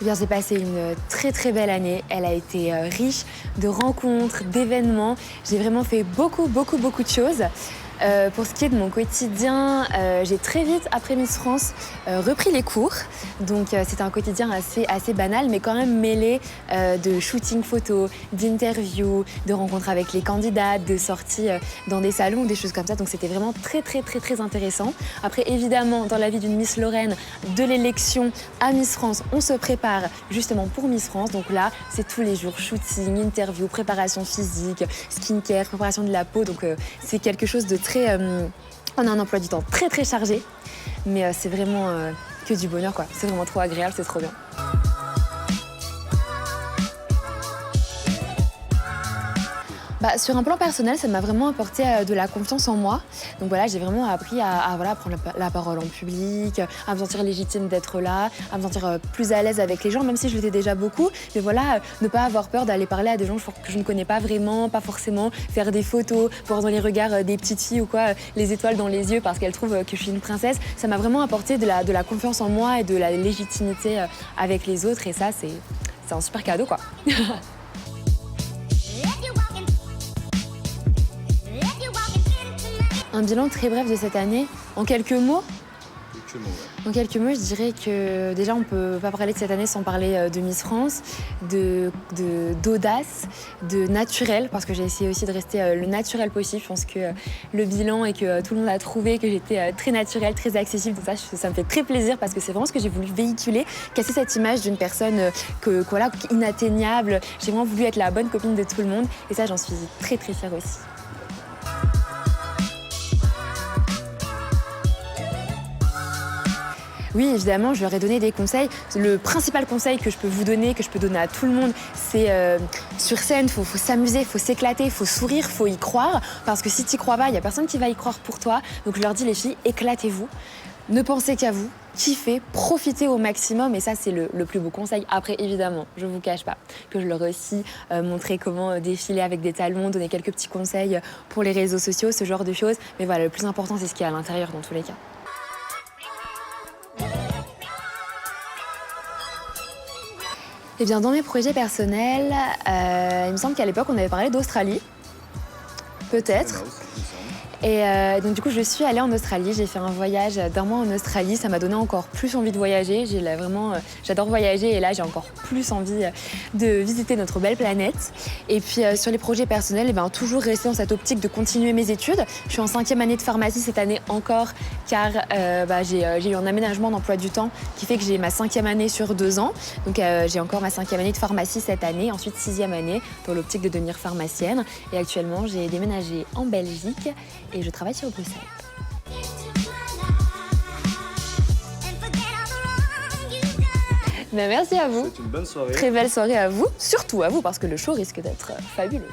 bien, j'ai passé une très très belle année. Elle a été riche de rencontres, d'événements. J'ai vraiment fait beaucoup de choses. Pour ce qui est de mon quotidien, j'ai très vite, après Miss France, repris les cours. Donc c'était un quotidien assez banal, mais quand même mêlé de shooting photo, d'interviews, de rencontres avec les candidates, de sorties dans des salons, des choses comme ça. Donc c'était vraiment très intéressant. Après, évidemment, dans la vie d'une Miss Lorraine, de l'élection à Miss France, on se prépare justement pour Miss France. Donc là, c'est tous les jours, shooting, interview, préparation physique, skincare, préparation de la peau. Donc c'est quelque chose de très... on a un emploi du temps très chargé, mais c'est vraiment que du bonheur, quoi. C'est vraiment trop agréable, c'est trop bien. Sur un plan personnel, ça m'a vraiment apporté de la confiance en moi. Donc voilà, j'ai vraiment appris à prendre la parole en public, à me sentir légitime d'être là, à me sentir plus à l'aise avec les gens, même si je l'étais déjà beaucoup. Mais voilà, ne pas avoir peur d'aller parler à des gens que je ne connais pas vraiment, pas forcément, faire des photos, voir dans les regards des petites filles ou quoi, les étoiles dans les yeux parce qu'elles trouvent que je suis une princesse. Ça m'a vraiment apporté de la confiance en moi et de la légitimité avec les autres. Et ça, c'est un super cadeau, quoi. Un bilan très bref de cette année, en quelques mots. En quelques mots, je dirais que déjà, on ne peut pas parler de cette année sans parler de Miss France, d'audace, de naturel, parce que j'ai essayé aussi de rester le naturel possible. Je pense que le bilan et que tout le monde a trouvé que j'étais très naturelle, très accessible, tout ça, ça me fait très plaisir parce que c'est vraiment ce que j'ai voulu véhiculer, casser cette image d'une personne inatteignable. J'ai vraiment voulu être la bonne copine de tout le monde et ça, j'en suis très fière aussi. Oui, évidemment, je leur ai donné des conseils. Le principal conseil que je peux vous donner, que je peux donner à tout le monde, c'est sur scène, il faut s'amuser, il faut s'éclater, il faut sourire, il faut y croire. Parce que si tu n'y crois pas, il n'y a personne qui va y croire pour toi. Donc je leur dis, les filles, éclatez-vous. Ne pensez qu'à vous, kiffez, profitez au maximum. Et ça, c'est le plus beau conseil. Après, évidemment, je ne vous cache pas que je leur ai aussi montré comment défiler avec des talons, donner quelques petits conseils pour les réseaux sociaux, ce genre de choses. Mais voilà, le plus important, c'est ce qu'il y a à l'intérieur dans tous les cas. Eh bien, dans mes projets personnels, il me semble qu'à l'époque, on avait parlé d'Australie. Peut-être. Et donc du coup, je suis allée en Australie. J'ai fait un voyage d'1 mois en Australie. Ça m'a donné encore plus envie de voyager. J'adore voyager et là, j'ai encore plus envie de visiter notre belle planète. Et puis sur les projets personnels, toujours rester dans cette optique de continuer mes études. Je suis en 5e année de pharmacie cette année encore, car j'ai eu un aménagement d'emploi du temps qui fait que j'ai ma 5e année sur 2 ans. Donc j'ai encore ma 5e année de pharmacie cette année, ensuite 6e année dans l'optique de devenir pharmacienne. Et actuellement, j'ai déménagé en Belgique et je travaille sur Bruxelles. Merci à vous. C'est une bonne soirée. Très belle soirée à vous, surtout à vous, parce que le show risque d'être fabuleux.